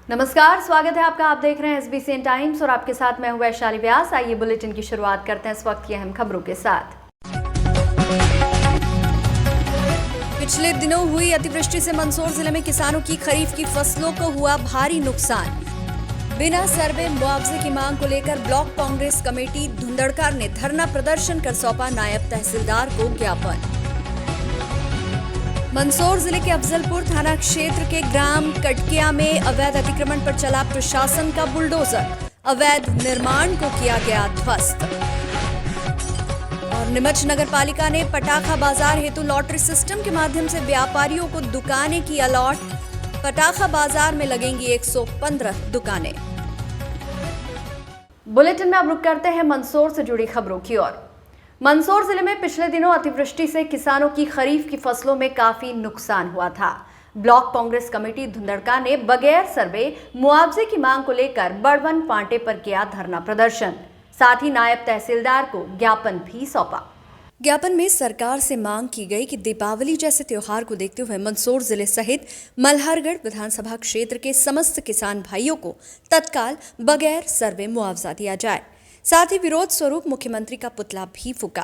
नमस्कार, स्वागत है आपका। आप देख रहे हैं SBCN टाइम्स और आपके साथ मैं हूं वैशाली व्यास। आइए बुलेटिन की शुरुआत करते हैं इस वक्त की अहम खबरों के साथ। पिछले दिनों हुई अतिवृष्टि से मंदसौर जिले में किसानों की खरीफ की फसलों को हुआ भारी नुकसान। बिना सर्वे मुआवजे की मांग को लेकर ब्लॉक कांग्रेस कमेटी धुंधड़का ने धरना प्रदर्शन कर सौंपा नायब तहसीलदार को ज्ञापन। मंदसौर जिले के अफजलपुर थाना क्षेत्र के ग्राम कटकिया में अवैध अतिक्रमण पर चला प्रशासन का बुलडोजर, अवैध निर्माण को किया गया ध्वस्त। और नीमच नगर पालिका ने पटाखा बाजार हेतु लॉटरी सिस्टम के माध्यम से व्यापारियों को दुकानें की अलॉट। पटाखा बाजार में लगेंगी 115 दुकानें। बुलेटिन में अब रुक करते हैं मंदसौर से जुड़ी खबरों की ओर। मंदसौर जिले में पिछले दिनों अतिवृष्टि से किसानों की खरीफ की फसलों में काफी नुकसान हुआ था। ब्लॉक कांग्रेस कमेटी धुंधड़का ने बगैर सर्वे मुआवजे की मांग को लेकर बड़वन पांटे पर किया धरना प्रदर्शन। साथ ही नायब तहसीलदार को ज्ञापन भी सौंपा। ज्ञापन में सरकार से मांग की गई कि दीपावली जैसे त्योहार को देखते हुए मंदसौर जिले सहित मल्हारगढ़ विधानसभा क्षेत्र के समस्त किसान भाइयों को तत्काल बगैर सर्वे मुआवजा दिया जाए। साथ ही विरोध स्वरूप मुख्यमंत्री का पुतला भी फूका।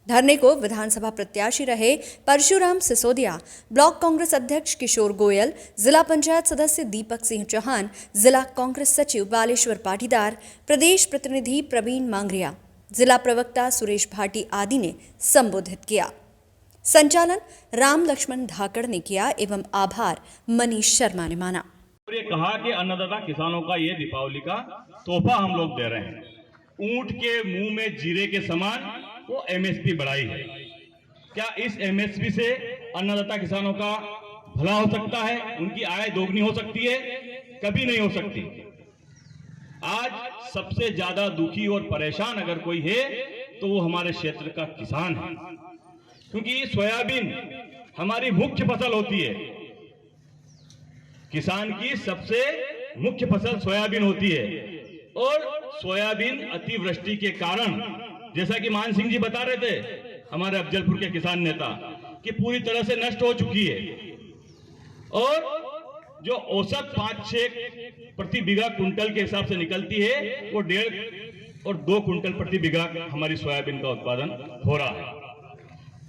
धरने को विधानसभा प्रत्याशी रहे परशुराम सिसोदिया, ब्लॉक कांग्रेस अध्यक्ष किशोर गोयल, जिला पंचायत सदस्य दीपक सिंह चौहान, जिला कांग्रेस सचिव बालेश्वर पाटीदार, प्रदेश प्रतिनिधि प्रवीण मांगरिया, जिला प्रवक्ता सुरेश भाटी आदि ने संबोधित किया। संचालन राम लक्ष्मण धाकड़ ने किया एवं आभार मनीष शर्मा ने माना। ये कहा कि अन्नदाता किसानों का ये दीपावली का तोहफा हम लोग दे रहे हैं। ऊंट के मुंह में जीरे के समान वो MSP बढ़ाई है। क्या इस MSP से अन्नदाता किसानों का भला हो सकता है? उनकी आय दोगुनी हो सकती है? कभी नहीं हो सकती। आज सबसे ज्यादा दुखी और परेशान अगर कोई है तो वो हमारे क्षेत्र का किसान है, क्योंकि सोयाबीन हमारी मुख्य फसल होती है। किसान की सबसे मुख्य फसल सोयाबीन होती है और सोयाबीन अतिवृष्टि के कारण, जैसा कि मान सिंह जी बता रहे थे, हमारे अफजलपुर के किसान नेता, कि पूरी तरह से नष्ट हो चुकी है। और जो औसत 5-6 प्रति बीघा कुंटल के हिसाब से निकलती है, वो 1.5 और 2 कुंटल प्रति बीघा हमारी सोयाबीन का उत्पादन हो रहा है।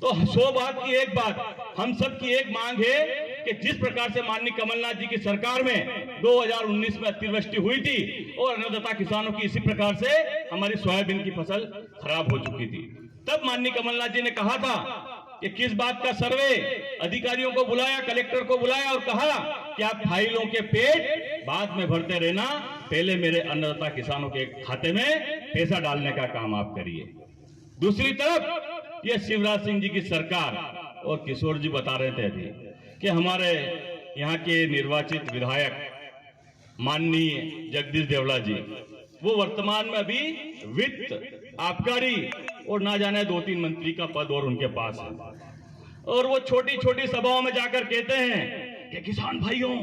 तो 100 बात की एक बात, हम सब की एक मांग है कि जिस प्रकार से माननीय कमलनाथ जी की सरकार में 2019 में अतिवृष्टि हुई थी और अन्नदाता किसानों की इसी प्रकार से हमारी सोयाबीन की फसल खराब हो चुकी थी, तब माननीय कमलनाथ जी ने कहा था कि किस बात का सर्वे, अधिकारियों को बुलाया, कलेक्टर को बुलाया और कहा कि आप फाइलों के पेट बाद में भरते रहना, पहले मेरे अन्नदाता किसानों के खाते में पैसा डालने का काम आप करिए। दूसरी तरफ ये शिवराज सिंह जी की सरकार, और किशोर जी बता रहे थे अभी कि हमारे यहाँ के निर्वाचित विधायक माननीय जगदीश देवड़ा जी, वो वर्तमान में अभी वित्त, आबकारी और ना जाने 2-3 मंत्री का पद और उनके पास है। और वो छोटी छोटी सभाओं में जाकर कहते हैं कि किसान भाइयों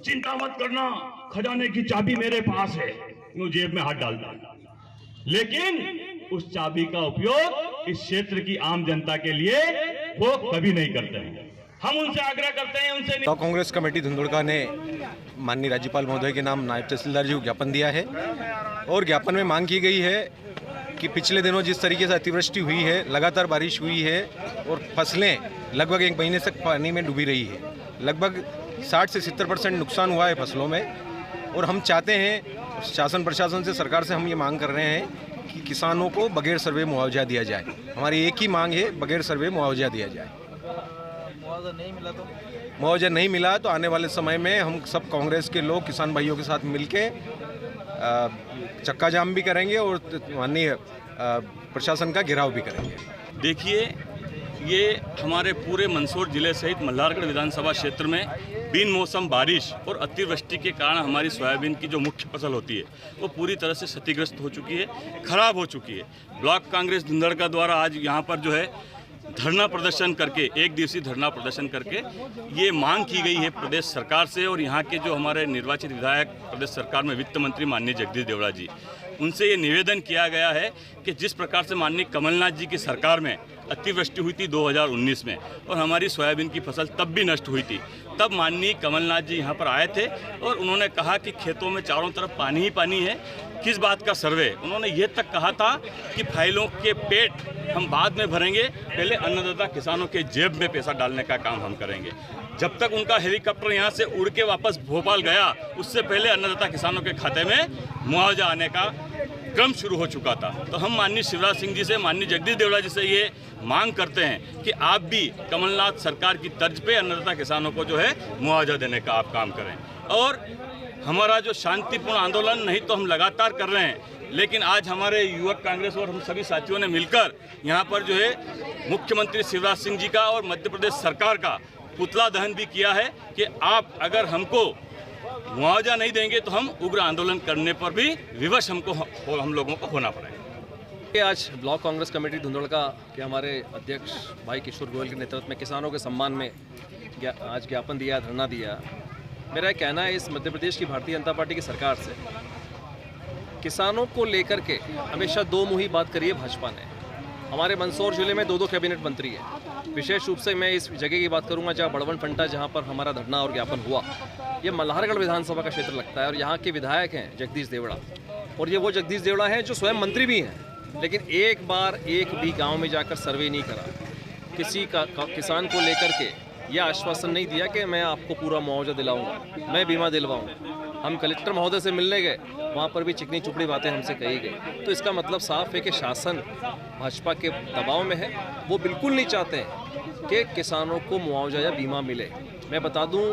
चिंता मत करना, खजाने की चाबी मेरे पास है, वो जेब में हाथ डालता है। लेकिन उस चाबी का उपयोग इस क्षेत्र की आम जनता के लिए वो कभी नहीं करते हैं। हम उनसे आग्रह करते हैं, उनसे ब्लॉक कांग्रेस कमेटी धुंधड़का ने माननीय राज्यपाल महोदय के नाम नायब तहसीलदार जी को ज्ञापन दिया है और ज्ञापन में मांग की गई है कि पिछले दिनों जिस तरीके से अतिवृष्टि हुई है, लगातार बारिश हुई है और फसलें लगभग 1 महीने तक पानी में डूबी रही है, लगभग 60 से 70% नुकसान हुआ है फसलों में। और हम चाहते हैं शासन प्रशासन से, सरकार से हम ये मांग कर रहे हैं कि किसानों को बगैर सर्वे मुआवजा दिया जाए। हमारी एक ही मांग है, बगैर सर्वे मुआवजा दिया जाए। मुआवजा नहीं मिला तो आने वाले समय में हम सब कांग्रेस के लोग किसान भाइयों के साथ मिलके चक्का जाम भी करेंगे और माननीय प्रशासन का घेराव भी करेंगे। देखिए, ये हमारे पूरे मंदसौर जिले सहित मल्हारगढ़ विधानसभा क्षेत्र में बिन मौसम बारिश और अतिवृष्टि के कारण हमारी सोयाबीन की जो मुख्य फसल होती है वो पूरी तरह से क्षतिग्रस्त हो चुकी है, खराब हो चुकी है। ब्लॉक कांग्रेस धुंधड़का द्वारा आज यहाँ पर जो है धरना प्रदर्शन करके, 1 दिवसीय धरना प्रदर्शन करके ये मांग की गई है प्रदेश सरकार से और यहाँ के जो हमारे निर्वाचित विधायक प्रदेश सरकार में वित्त मंत्री माननीय जगदीश देवड़ा जी, उनसे ये निवेदन किया गया है कि जिस प्रकार से माननीय कमलनाथ जी की सरकार में अतिवृष्टि हुई थी 2019 में और हमारी सोयाबीन की फसल तब भी नष्ट हुई थी, तब माननीय कमलनाथ जी यहाँ पर आए थे और उन्होंने कहा कि खेतों में चारों तरफ पानी ही पानी है। किस बात का सर्वे? उन्होंने ये तक कहा था कि फाइलों के पेट हम बाद में भरेंगे, पहले अन्नदाता किसानों के जेब में पैसा डालने का काम हम करेंगे। जब तक उनका हेलीकॉप्टर यहाँ से उड़ के वापस भोपाल गया, उससे पहले अन्नदाता किसानों के खाते में मुआवजा आने का क्रम शुरू हो चुका था। तो हम माननीय शिवराज सिंह जी से, माननीय जगदीश देवड़ा जी से ये मांग करते हैं कि आप भी कमलनाथ सरकार की तर्ज पे अन्नदाता किसानों को जो है मुआवजा देने का आप काम करें। और हमारा जो शांतिपूर्ण आंदोलन नहीं तो हम लगातार कर रहे हैं, लेकिन आज हमारे युवक कांग्रेस और हम सभी साथियों ने मिलकर यहाँ पर जो है मुख्यमंत्री शिवराज सिंह जी का और मध्य प्रदेश सरकार का पुतला दहन भी किया है कि आप अगर हमको मुआवजा नहीं देंगे तो हम उग्र आंदोलन करने पर भी विवश हम लोगों को होना पड़ेगा। आज ब्लॉक कांग्रेस कमेटी धुंधड़का के हमारे अध्यक्ष भाई किशोर गोयल के नेतृत्व में किसानों के सम्मान में आज ज्ञापन दिया, धरना दिया। मेरा कहना है इस मध्य प्रदेश की भारतीय जनता पार्टी की सरकार से किसानों को लेकर के हमेशा दो मुही बात करी है भाजपा ने। हमारे मंदसौर जिले में 2 कैबिनेट मंत्री हैं। विशेष रूप से मैं इस जगह की बात करूंगा जहां बड़वन फंटा, जहां पर हमारा धरना और ज्ञापन हुआ। ये मल्हारगढ़ विधानसभा का क्षेत्र लगता है और यहाँ के विधायक हैं जगदीश देवड़ा, और ये वो जगदीश देवड़ा हैं जो स्वयं मंत्री भी हैं, लेकिन एक बार एक भी गाँव में जाकर सर्वे नहीं करा, किसी का किसान को लेकर के यह आश्वासन नहीं दिया कि मैं आपको पूरा मुआवजा दिलाऊंगा, मैं बीमा दिलवाऊंगा। हम कलेक्टर महोदय से मिलने गए, वहाँ पर भी चिकनी चुपड़ी बातें हमसे कही गई। तो इसका मतलब साफ है कि शासन भाजपा के दबाव में है। वो बिल्कुल नहीं चाहते हैं कि किसानों को मुआवजा या बीमा मिले। मैं बता दूं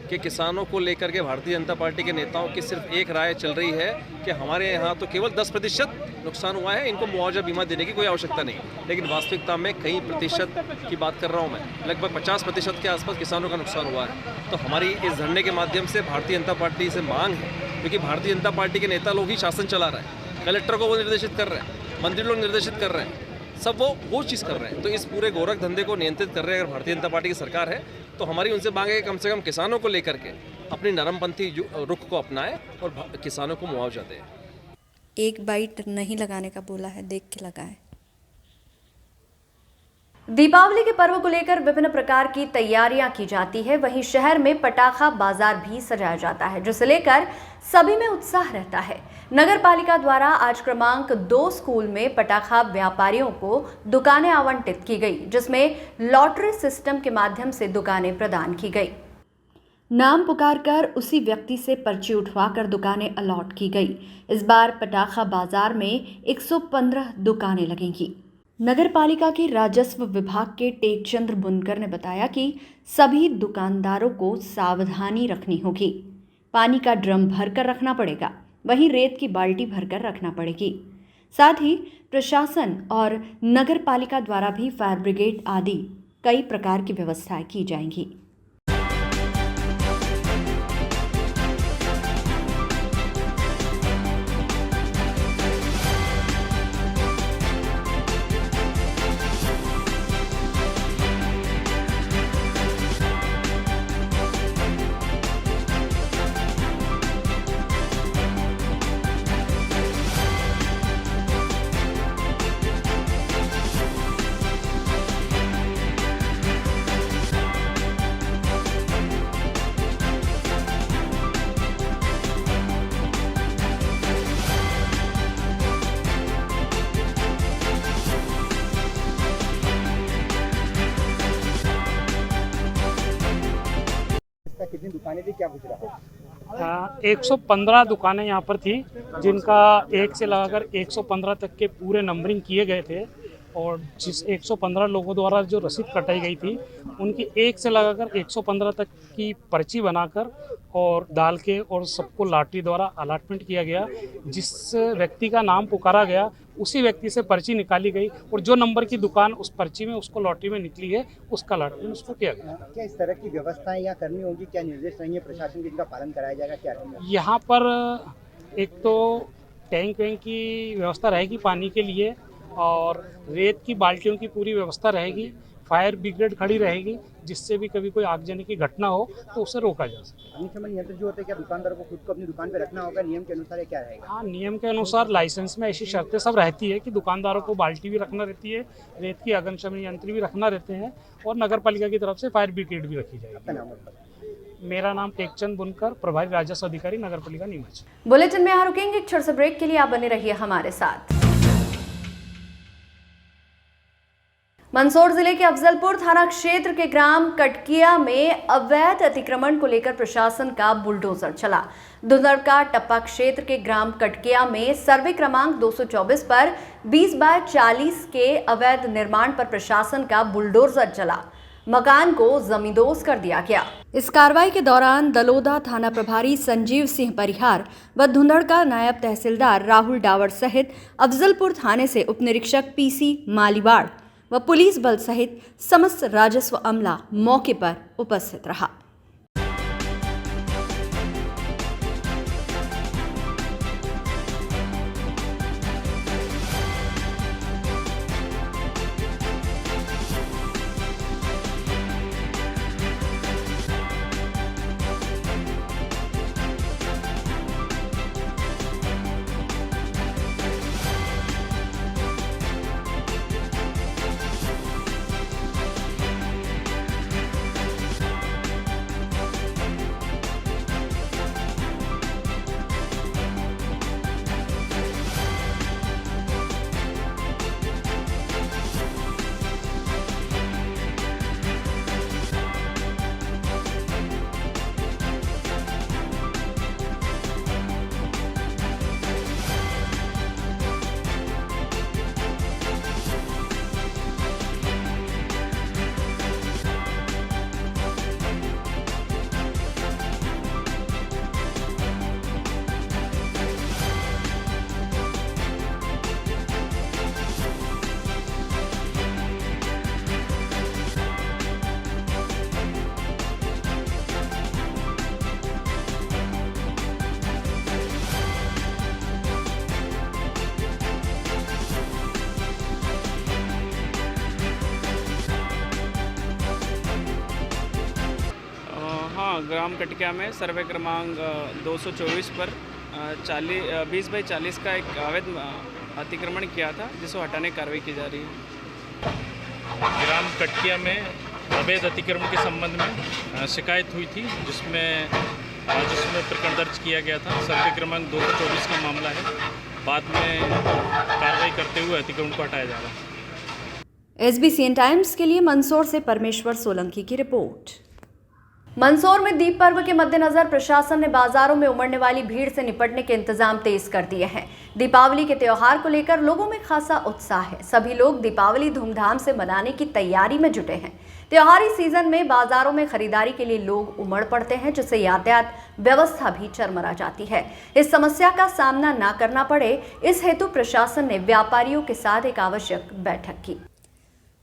कि किसानों को लेकर के भारतीय जनता पार्टी के नेताओं की सिर्फ एक राय चल रही है कि हमारे यहाँ तो केवल 10% नुकसान हुआ है, इनको मुआवजा बीमा देने की कोई आवश्यकता नहीं। लेकिन वास्तविकता में कई प्रतिशत की बात कर रहा हूँ मैं, लगभग 50% के आसपास किसानों का नुकसान हुआ है। तो हमारी इस धरने के माध्यम से भारतीय जनता पार्टी से मांग है, क्योंकि भारतीय जनता पार्टी के नेता लोग ही शासन चला रहे हैं, कलेक्टर को वो निर्देशित कर रहे हैं, मंत्री लोग निर्देशित कर रहे हैं, सब वो चीज़ कर रहे हैं। तो इस पूरे गोरख धंधे को नियंत्रित कर रहे हैं अगर भारतीय जनता पार्टी की सरकार है, तो हमारी उनसे मांग है कि कम से कम किसानों को लेकर के अपनी नरमपंथी रुख को अपनाएं और किसानों को मुआवजा दें। एक बाइट नहीं लगाने का बोला है, देख के लगाएं। दीपावली के पर्व को लेकर विभिन्न प्रकार की तैयारियां की जाती है। वहीं शहर में पटाखा बाजार भी सजाया जाता है, जिसे लेकर सभी में उत्साह रहता है। नगर पालिका द्वारा आज क्रमांक 2 स्कूल में पटाखा व्यापारियों को दुकानें आवंटित की गई, जिसमें लॉटरी सिस्टम के माध्यम से दुकानें प्रदान की गई। नाम पुकारकर उसी व्यक्ति से पर्ची उठवाकर दुकानें अलॉट की गई। इस बार पटाखा बाजार में 115 दुकानें लगेंगी। नगर पालिका के राजस्व विभाग के टेकचंद्र बुनकर ने बताया कि सभी दुकानदारों को सावधानी रखनी होगी। पानी का ड्रम भरकर रखना पड़ेगा, वहीं रेत की बाल्टी भरकर रखना पड़ेगी। साथ ही प्रशासन और नगर पालिका द्वारा भी फायर ब्रिगेड आदि कई प्रकार की व्यवस्थाएं की जाएंगी। कितनी दुकानें थी, क्या कुछ रहा? 115 दुकानें यहाँ पर थी, जिनका 1 से लगाकर 115 तक के पूरे नंबरिंग किए गए थे। और जिस 115 लोगों द्वारा जो रसीद कटाई गई थी, उनकी 1 से लगाकर 115 तक की पर्ची बनाकर और डाल के और सबको लॉटरी द्वारा अलॉटमेंट किया गया। जिस व्यक्ति का नाम पुकारा गया उसी व्यक्ति से पर्ची निकाली गई और जो नंबर की दुकान उस पर्ची में उसको लॉटरी में निकली है उसका अलॉटमेंट उसको किया गया। क्या इस तरह की व्यवस्थाएं यहाँ करनी होगी? क्या निर्देश रहेंगे प्रशासन के, जिनका पालन कराया जाएगा? क्या रहेगा यहाँ पर? एक तो टैंक वैंक की व्यवस्था रहेगी पानी के लिए, और रेत की बाल्टियों की पूरी व्यवस्था रहेगी। फायर ब्रिगेड खड़ी रहेगी, जिससे भी कभी कोई आगजनी की घटना हो तो उसे रोका जा सके। अग्निशमन यंत्र जो होते हैं, क्या दुकानदारों को खुद को अपनी दुकान पे रखना होगा? नियम के अनुसार क्या रहेगा? हाँ, नियम के अनुसार लाइसेंस में ऐसी शर्तें सब रहती है कि दुकानदारों को बाल्टी भी रखना रहती है, रेत की अग्निशमन यंत्र भी रखना रहते हैं, और नगर पालिका की तरफ से फायर ब्रिगेड भी रखी जाएगी। मेरा नाम टेकचंद बुनकर, प्रभारी राजस्व अधिकारी नगर पालिका नीमच। बुलेटिन में यहाँ रुकेंगे एक छोटे से ब्रेक के लिए, आप बने रहिए हमारे साथ। मंदसौर जिले के अफजलपुर थाना क्षेत्र के ग्राम कटकिया में अवैध अतिक्रमण को लेकर प्रशासन का बुलडोजर चला। धुंधड़का टप्पा क्षेत्र के ग्राम कटकिया में सर्वे क्रमांक 224 पर 20/40 के अवैध निर्माण पर प्रशासन का बुलडोजर चला। मकान को जमींदोज कर दिया गया। इस कार्रवाई के दौरान दलोदा थाना प्रभारी संजीव सिंह परिहार व धुंधड़का नायब तहसीलदार राहुल डावर सहित अफजलपुर थाने से उप निरीक्षक पीसी मालीवाड़ व पुलिस बल सहित समस्त राजस्व अमला मौके पर उपस्थित रहा। ग्राम कटकिया में सर्वे क्रमांक 224 पर 20/40 का एक अवैध अतिक्रमण किया था, जिसको हटाने की कार्रवाई की जा रही है। ग्राम कटकिया में अवैध अतिक्रमण के संबंध में शिकायत हुई थी, जिसमें प्रकरण दर्ज किया गया था। सर्वे क्रमांक 224 का मामला है। बाद में कार्रवाई करते हुए अतिक्रमण को हटाया जा रहा है। SBCN टाइम्स के लिए मंदसौर से परमेश्वर सोलंकी की रिपोर्ट। मंदसौर में दीप पर्व के मद्देनजर प्रशासन ने बाजारों में उमड़ने वाली भीड़ से निपटने के इंतजाम तेज कर दिए हैं। दीपावली के त्योहार को लेकर लोगों में खासा उत्साह है। सभी लोग दीपावली धूमधाम से मनाने की तैयारी में जुटे हैं। त्योहारी सीजन में बाजारों में खरीदारी के लिए लोग उमड़ पड़ते हैं, जिससे यातायात व्यवस्था भी चरमरा जाती है। इस समस्या का सामना न करना पड़े, इस हेतु प्रशासन ने व्यापारियों के साथ एक आवश्यक बैठक की।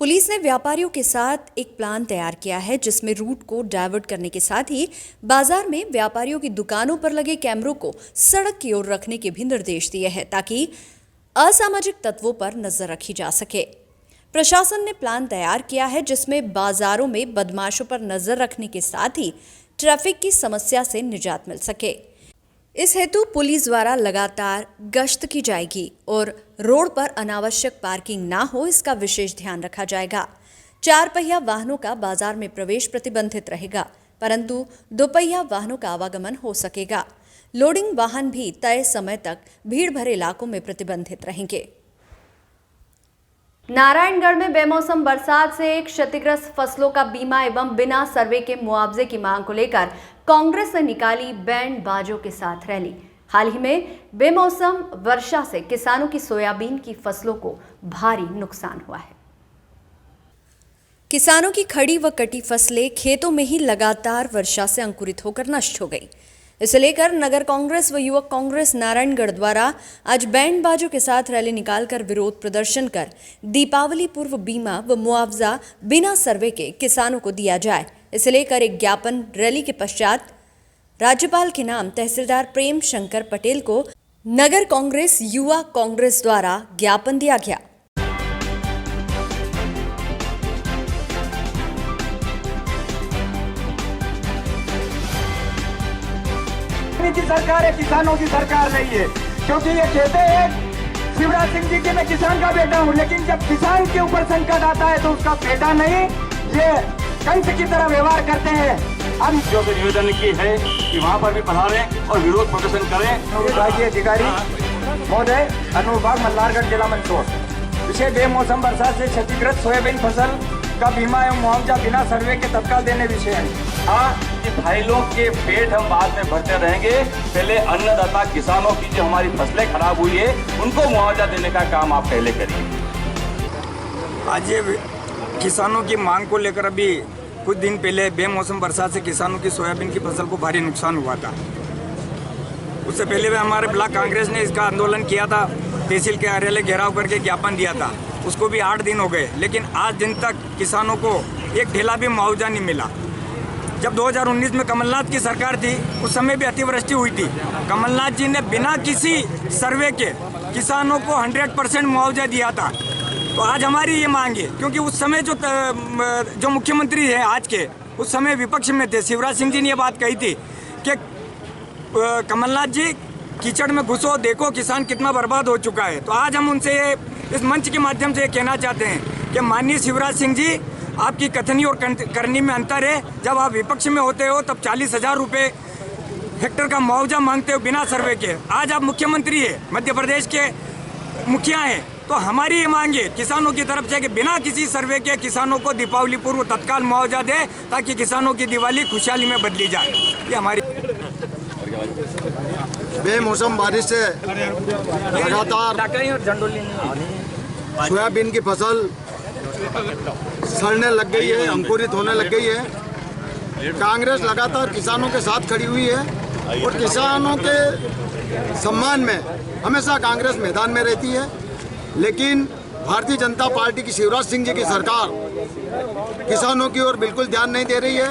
पुलिस ने व्यापारियों के साथ एक प्लान तैयार किया है, जिसमें रूट को डाइवर्ट करने के साथ ही बाजार में व्यापारियों की दुकानों पर लगे कैमरों को सड़क की ओर रखने के भी निर्देश दिए हैं, ताकि असामाजिक तत्वों पर नजर रखी जा सके। प्रशासन ने प्लान तैयार किया है, जिसमें बाजारों में बदमाशों पर नजर रखने के साथ ही ट्रैफिक की समस्या से निजात मिल सके। इस हेतु पुलिस द्वारा लगातार गश्त की जाएगी और रोड पर अनावश्यक पार्किंग ना हो, इसका विशेष ध्यान रखा जाएगा। 4 पहिया वाहनों का बाजार में प्रवेश प्रतिबंधित रहेगा, परंतु 2 पहिया वाहनों का आवागमन हो सकेगा। लोडिंग वाहन भी तय समय तक भीड़ भरे इलाकों में प्रतिबंधित रहेंगे। नारायणगढ़ में बेमौसम बरसात से क्षतिग्रस्त फसलों का बीमा एवं बिना सर्वे के मुआवजे की मांग को लेकर कांग्रेस ने निकाली बैंड बाजों के साथ रैली। हाल ही में बेमौसम वर्षा से किसानों की सोयाबीन की फसलों को भारी नुकसान हुआ है। किसानों की खड़ी व कटी फसलें खेतों में ही लगातार वर्षा से अंकुरित होकर नष्ट हो गई। इसे लेकर नगर कांग्रेस व युवक कांग्रेस नारायणगढ़ द्वारा आज बैंड बाजों के साथ रैली निकालकर विरोध प्रदर्शन कर दीपावली पूर्व बीमा व मुआवजा बिना सर्वे के किसानों को दिया जाए, इसे लेकर एक ज्ञापन रैली के पश्चात राज्यपाल के नाम तहसीलदार प्रेम शंकर पटेल को नगर कांग्रेस युवा कांग्रेस द्वारा ज्ञापन दिया गया। की सरकार है, किसानों की सरकार नहीं है, क्योंकि ये कहते हैं शिवराज सिंह जी की मैं किसान का बेटा हूं, लेकिन जब किसान के ऊपर संकट आता है तो उसका बेटा नहीं, ये कंस की तरह व्यवहार करते हैं। जो से निवेदन की है कि वहाँ पर भी पधारें और विरोध प्रदर्शन करें। विभागीय अधिकारी महोदय, अनुविभाग मल्हारगढ़ जिला मंदसौर, विषय बेमौसम बरसात से क्षतिग्रस्त सोयाबीन फसल का बीमा एवं मुआवजा बिना सर्वे के तत्काल देने विषय है। हाँ, कि भाई लोग के पेट हम बाद में भरते रहेंगे, पहले अन्नदाता किसानों की जो हमारी फसलें खराब हुई है उनको मुआवजा देने का काम आप पहले करिए। आज ये किसानों की मांग को लेकर अभी कुछ दिन पहले बेमौसम बरसात से किसानों की सोयाबीन की फसल को भारी नुकसान हुआ था। उससे पहले भी हमारे ब्लॉक कांग्रेस ने इसका आंदोलन किया था, तहसील के कार्यालय घेराव करके ज्ञापन दिया था। उसको भी 8 दिन हो गए, लेकिन आज दिन तक किसानों को एक ढेला भी मुआवजा नहीं मिला। जब 2019 में कमलनाथ की सरकार थी, उस समय भी अतिवृष्टि हुई थी। कमलनाथ जी ने बिना किसी सर्वे के किसानों को 100% मुआवजा दिया था। तो आज हमारी ये मांग है, क्योंकि उस समय जो मुख्यमंत्री है आज के, उस समय विपक्ष में थे, शिवराज सिंह जी ने ये बात कही थी कि कमलनाथ जी कीचड़ में घुसो, देखो किसान कितना बर्बाद हो चुका है। तो आज हम उनसे इस मंच के माध्यम से कहना चाहते हैं कि माननीय शिवराज सिंह जी, आपकी कथनी और करनी में अंतर है। जब आप विपक्ष में होते हो तब 40,000 रुपये हेक्टेयर का मुआवजा मांगते हो बिना सर्वे के। आज आप मुख्यमंत्री है, मध्य प्रदेश के मुखिया हैं, तो हमारी ये मांग है किसानों की तरफ से कि बिना किसी सर्वे के किसानों को दीपावली पूर्व तत्काल मुआवजा दे, ताकि किसानों की दिवाली खुशहाली में बदली जाए। ये हमारी बेमौसम बारिश से लगातार सोयाबीन की फसल सड़ने लग गई है, अंकुरित होने लग गई है। कांग्रेस लगातार किसानों के साथ खड़ी हुई है और किसानों के सम्मान में हमेशा कांग्रेस मैदान में रहती है। लेकिन भारतीय जनता पार्टी की शिवराज सिंह जी की सरकार किसानों की ओर बिल्कुल ध्यान नहीं दे रही है।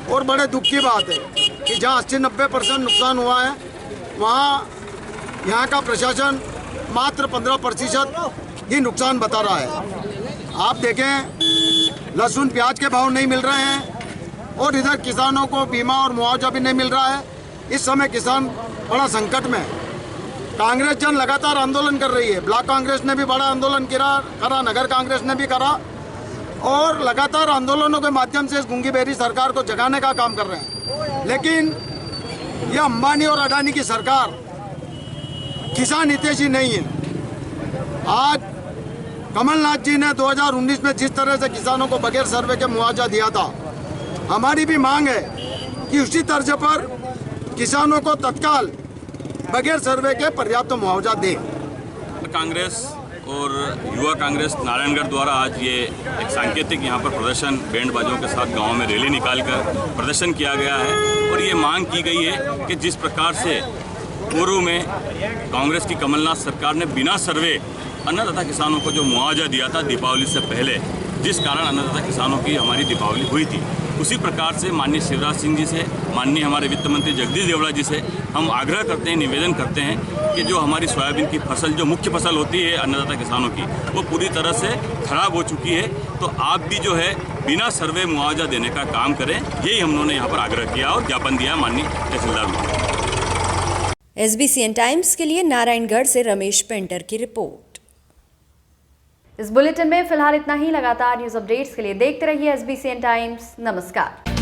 और बड़े दुख की बात है कि जहां 80-90% नुकसान हुआ है, वहाँ यहाँ का प्रशासन मात्र 15% ही नुकसान बता रहा है। आप देखें, लहसुन प्याज के भाव नहीं मिल रहे हैं और इधर किसानों को बीमा और मुआवजा भी नहीं मिल रहा है। इस समय किसान बड़ा संकट में है। कांग्रेस जन लगातार आंदोलन कर रही है। ब्लॉक कांग्रेस ने भी बड़ा आंदोलन करा, नगर कांग्रेस ने भी करा और लगातार आंदोलनों के माध्यम से इस गूंगी बहरी सरकार को जगाने का काम कर रहे हैं। लेकिन यह अंबानी और अडानी की सरकार किसान हितैषी नहीं है। आज कमलनाथ जी ने 2019 में जिस तरह से किसानों को बगैर सर्वे के मुआवजा दिया था, हमारी भी मांग है कि उसी तर्ज पर किसानों को तत्काल बगैर सर्वे के पर्याप्त मुआवजा दें। कांग्रेस और युवा कांग्रेस नारायणगढ़ द्वारा आज ये एक सांकेतिक यहाँ पर प्रदर्शन बैंड बाजों के साथ गांव में रैली निकालकर प्रदर्शन किया गया है और ये मांग की गई है कि जिस प्रकार से पूर्व में कांग्रेस की कमलनाथ सरकार ने बिना सर्वे अन्नदाता किसानों को जो मुआवजा दिया था दीपावली से पहले, जिस कारण अन्नदाता किसानों की हमारी दीपावली हुई थी, उसी प्रकार से माननीय शिवराज सिंह जी से, माननीय हमारे वित्त मंत्री जगदीश देवड़ा जी से हम आग्रह करते हैं, निवेदन करते हैं कि जो हमारी सोयाबीन की फसल, जो मुख्य फसल होती है अन्नदाता किसानों की, वो पूरी तरह से खराब हो चुकी है। तो आप भी जो है बिना सर्वे मुआवजा देने का काम करें, यही हम लोगों ने यहाँ पर आग्रह किया और ज्ञापन दिया माननीय तहसीलदार को। SBCN टाइम्स के लिए नारायणगढ़ से रमेश पेंटर की रिपोर्ट। इस बुलेटिन में फिलहाल इतना ही। लगातार न्यूज अपडेट्स के लिए देखते रहिए SBCN टाइम्स। नमस्कार।